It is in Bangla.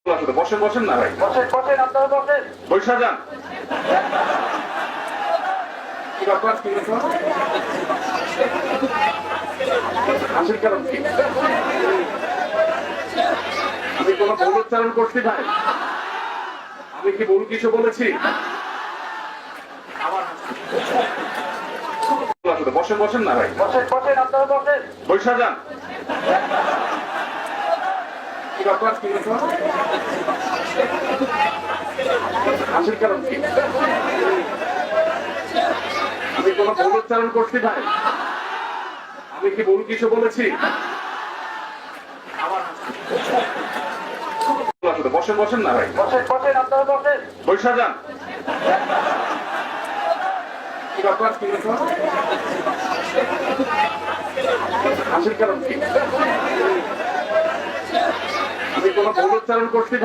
বসেন বসেন না ভাই, বসেন বসেন, আপনারা বসেন। বৈশা যান। কি ব্যাপার, কি ব্যাপার? হাসির কারণ কি? আমি কোনো ভুল উচ্চারণ করছি ভাই? আমি কি ভুল কিছু বলেছি? বসেন বসেন না ভাই, বসেন বসেন, আপনারা বসেন। বৈশা যান। কি ব্যাপার, কি ব্যাপার? হাসির কারণ কি? আমি কোনো ভুল উচ্চারণ করছি ভাই? আমি কি ভুল কিছু বলেছি? বসেন বসেন না ভাই, বসেন বসেন, আপনারা বসেন। বৈশা যান। কি ব্যাপার, কি ব্যাপার? হাসির কারণ কি? আমি কোনো ভুল উচ্চারণ করছি?